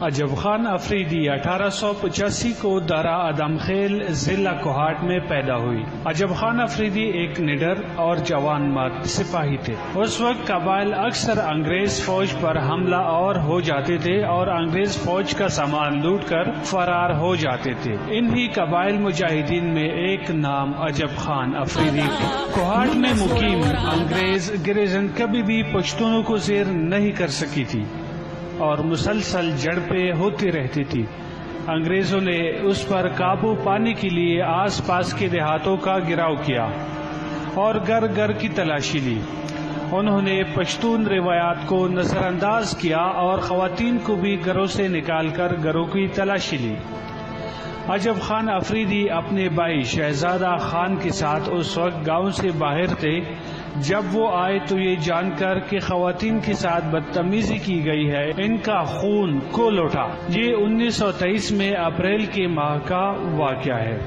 عجب خان افریدی 1885 کو درہ ادم خیل ضلع کوہاٹ میں پیدا ہوئی۔ عجب خان افریدی ایک نڈر اور جوان مرد سپاہی تھے۔ اس وقت قبائل اکثر انگریز فوج پر حملہ آور ہو جاتے تھے اور انگریز فوج کا سامان لوٹ کر فرار ہو جاتے تھے۔ انہی قبائل مجاہدین میں ایک نام عجب خان افریدی تھے۔ کوہاٹ میں مقیم انگریز گریزن کبھی بھی پشتونوں کو زیر نہیں کر سکی تھی اور مسلسل جھڑپیں ہوتی رہتی تھی۔ انگریزوں نے اس پر قابو پانے کے لیے آس پاس کے دیہاتوں کا گھیراؤ کیا اور گھر گھر کی تلاشی لی۔ انہوں نے پشتون روایات کو نظر انداز کیا اور خواتین کو بھی گھروں سے نکال کر گھروں کی تلاشی لی۔ عجب خان افریدی اپنے بھائی شہزادہ خان کے ساتھ اس وقت گاؤں سے باہر تھے جب وہ آئے تو یہ جان کر کہ خواتین کے ساتھ بدتمیزی کی گئی ہے ان کا خون کھول اٹھا۔ یہ 1923 میں اپریل کے ماہ کا واقعہ ہے۔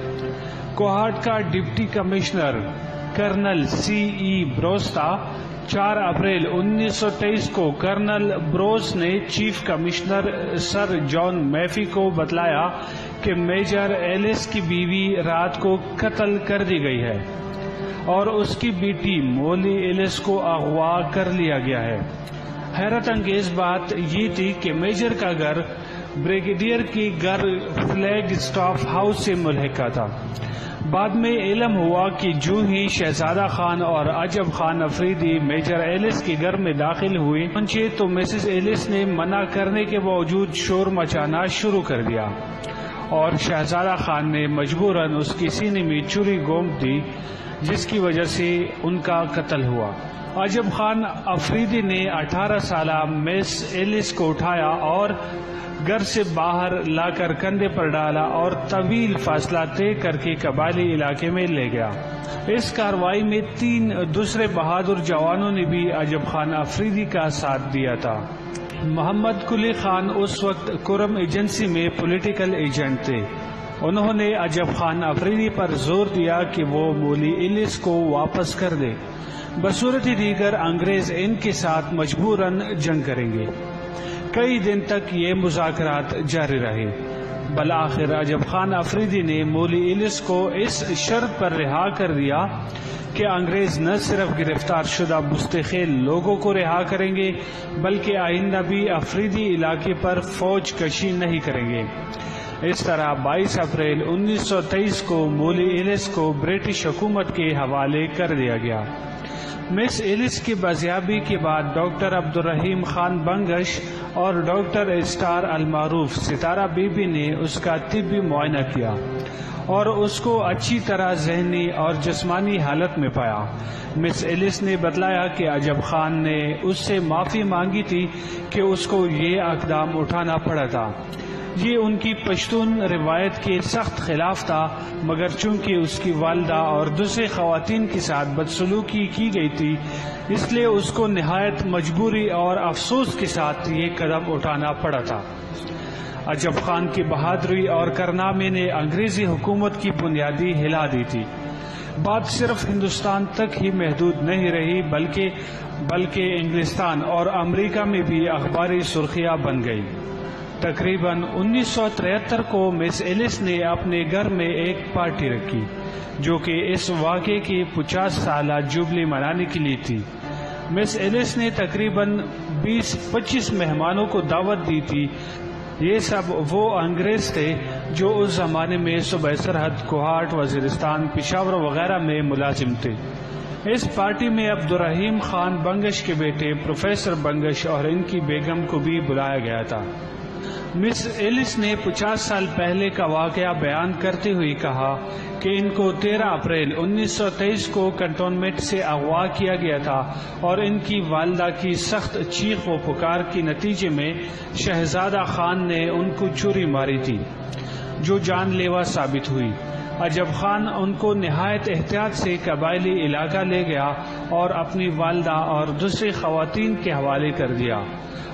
کوہاٹ کا deputy commissioner colonel C.E. Bruce تھا۔ 4 اپریل 1923 کو کرنل بروس نے چیف کمشنر سر جان میفی کو بتلایا کہ میجر ایلس کی بیوی رات کو قتل کر دی گئی ہے اور اس کی بیٹی مولی ایلس کو اغوا کر لیا گیا ہے۔ حیرت انگیز بات یہ تھی کہ میجر کا گھر بریگیڈیئر کے گھر فلیگ اسٹاف ہاؤس سے ملحقہ تھا۔ بعد میں علم ہوا کہ جو ہی شہزادہ خان اور عجب خان افریدی میجر ایلس کے گھر میں داخل ہوئے پہنچے تو مسز ایلس نے منع کرنے کے باوجود شور مچانا شروع کر دیا اور شہزادہ خان نے مجبوراً اس کے سینے میں چھری گھونپ دی جس کی وجہ سے ان کا قتل ہوا۔ عجب خان افریدی نے 18 سالہ مس ایلس کو اٹھایا اور گھر سے باہر لا کر کندھے پر ڈالا اور طویل فاصلہ طے کر کے قبائلی علاقے میں لے گیا۔ اس کارروائی میں 3 دوسرے بہادر جوانوں نے بھی عجب خان افریدی کا ساتھ دیا تھا۔ محمد قلی خان اس وقت کرم ایجنسی میں پولیٹیکل ایجنٹ تھے۔ انہوں نے عجب خان افریدی پر زور دیا کہ وہ مولی ایلس کو واپس کر دے، بصورت دیگر انگریز ان کے ساتھ مجبوراً جنگ کریں گے۔ کئی دن تک یہ مذاکرات جاری رہے۔ بالآخر عجب خان افریدی نے مولی ایلس کو اس شرط پر رہا کر دیا کہ انگریز نہ صرف گرفتار شدہ مستقل لوگوں کو رہا کریں گے بلکہ آئندہ بھی افریدی علاقے پر فوج کشی نہیں کریں گے۔ اس طرح 22 اپریل 1923 کو مولی ایلس کو برٹش حکومت کے حوالے کر دیا گیا۔ مس ایلس کی بازیابی کے بعد ڈاکٹر عبدالرحیم خان بنگش اور ڈاکٹر اسٹار المعروف ستارہ بی بی نے اس کا طبی معائنہ کیا اور اس کو اچھی طرح ذہنی اور جسمانی حالت میں پایا۔ مس ایلس نے بتلایا کہ عجب خان نے اس سے معافی مانگی تھی کہ اس کو یہ اقدام اٹھانا پڑا تھا۔ یہ ان کی پشتون روایت کے سخت خلاف تھا، مگر چونکہ اس کی والدہ اور دوسرے خواتین کے ساتھ بدسلوکی کی گئی تھی اس لیے اس کو نہایت مجبوری اور افسوس کے ساتھ یہ قدم اٹھانا پڑا تھا۔ عجب خان کی بہادری اور کارنامے نے انگریزی حکومت کی بنیادی ہلا دی تھی۔ بات صرف ہندوستان تک ہی محدود نہیں رہی بلکہ انگلستان اور امریکہ میں بھی اخباری سرخیاں بن گئی۔ تقریباً 1973 کو مس ایلس نے اپنے گھر میں ایک پارٹی رکھی جو کہ اس واقعے کی 50 سالہ جوبلی منانے کے لیے تھی۔ مس ایلس نے تقریباً 20-25 مہمانوں کو دعوت دی تھی۔ یہ سب وہ انگریز تھے جو اس زمانے میں صوبہ سرحد، کوہاٹ، وزیرستان، پشاور وغیرہ میں ملازم تھے۔ اس پارٹی میں عبدالرحیم خان بنگش کے بیٹے پروفیسر بنگش اور ان کی بیگم کو بھی بلایا گیا تھا۔ مس ایلس نے 50 سال پہلے کا واقعہ بیان کرتے ہوئے کہا کہ ان کو 13 اپریل 1923 کو کنٹونمنٹ سے اغوا کیا گیا تھا اور ان کی والدہ کی سخت چیخ و پکار کے نتیجے میں شہزادہ خان نے ان کو چھری ماری تھی جو جان لیوا ثابت ہوئی۔ عجب خان ان کو نہایت احتیاط سے قبائلی علاقہ لے گیا اور اپنی والدہ اور دوسری خواتین کے حوالے کر دیا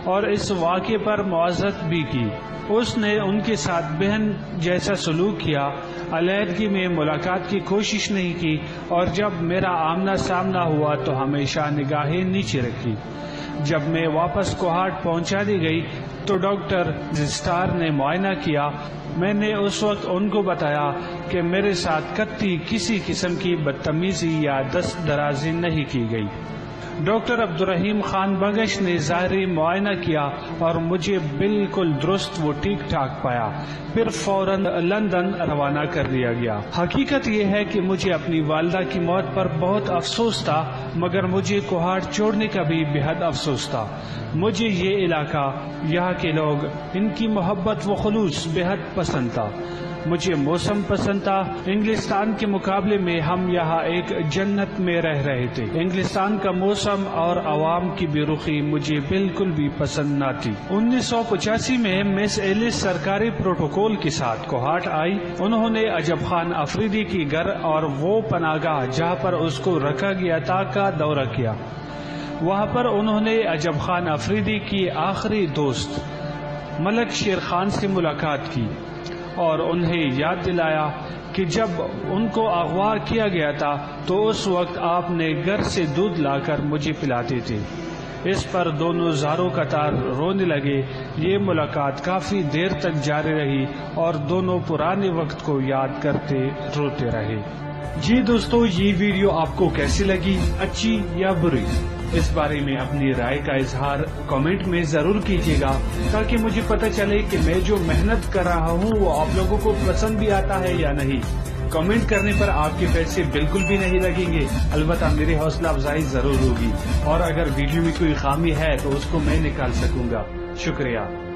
اور اس واقعے پر معذرت بھی کی۔ اس نے ان کے ساتھ بہن جیسا سلوک کیا، علیحدگی میں ملاقات کی کوشش نہیں کی اور جب میرا آمنا سامنا ہوا تو ہمیشہ نگاہیں نیچے رکھی۔ جب میں واپس کوہاٹ پہنچا دی گئی تو ڈاکٹر اسٹار نے معائنہ کیا۔ میں نے اس وقت ان کو بتایا کہ میرے ساتھ قطعی کسی قسم کی بدتمیزی یا دست درازی نہیں کی گئی۔ ڈاکٹر عبدالرحیم خان بگش نے ظاہری معائنہ کیا اور مجھے بالکل درست و ٹھیک ٹھاک پایا، پھر فوراً لندن روانہ کر دیا گیا۔ حقیقت یہ ہے کہ مجھے اپنی والدہ کی موت پر بہت افسوس تھا، مگر مجھے کوہاٹ چھوڑنے کا بھی بے حد افسوس تھا۔ مجھے یہ علاقہ، یہاں کے لوگ، ان کی محبت و خلوص بے حد پسند تھا۔ مجھے موسم پسند تھا۔ انگلستان کے مقابلے میں ہم یہاں ایک جنت میں رہ رہے تھے۔ انگلستان کا موسم اور عوام کی بے رخی مجھے بالکل بھی پسند نہ تھی۔ 1985 میں مس ایلس سرکاری پروٹوکول کے ساتھ کوہاٹ آئی۔ انہوں نے عجب خان افریدی کی گھر اور وہ پناہ گاہ جہاں پر اس کو رکھا گیا تھا کا دورہ کیا۔ وہاں پر انہوں نے عجب خان افریدی کی آخری دوست ملک شیر خان سے ملاقات کی اور انہیں یاد دلایا کہ جب ان کو اغوا کیا گیا تھا تو اس وقت آپ نے گھر سے دودھ لا کر مجھے پلاتے تھے۔ اس پر دونوں زاروں قطار رونے لگے۔ یہ ملاقات کافی دیر تک جاری رہی اور دونوں پرانے وقت کو یاد کرتے روتے رہے۔ جی دوستو، یہ ویڈیو آپ کو کیسی لگی، اچھی یا بری؟ اس بارے میں اپنی رائے کا اظہار کامنٹ میں ضرور کیجیے گا تاکہ مجھے پتہ چلے کہ میں جو محنت کر رہا ہوں وہ آپ لوگوں کو پسند بھی آتا ہے یا نہیں۔ کامنٹ کرنے پر آپ کے پیسے بالکل بھی نہیں لگیں گے، البتہ میری حوصلہ افزائی ضرور ہوگی، اور اگر ویڈیو میں کوئی خامی ہے تو اس کو میں نکال سکوں گا۔ شکریہ۔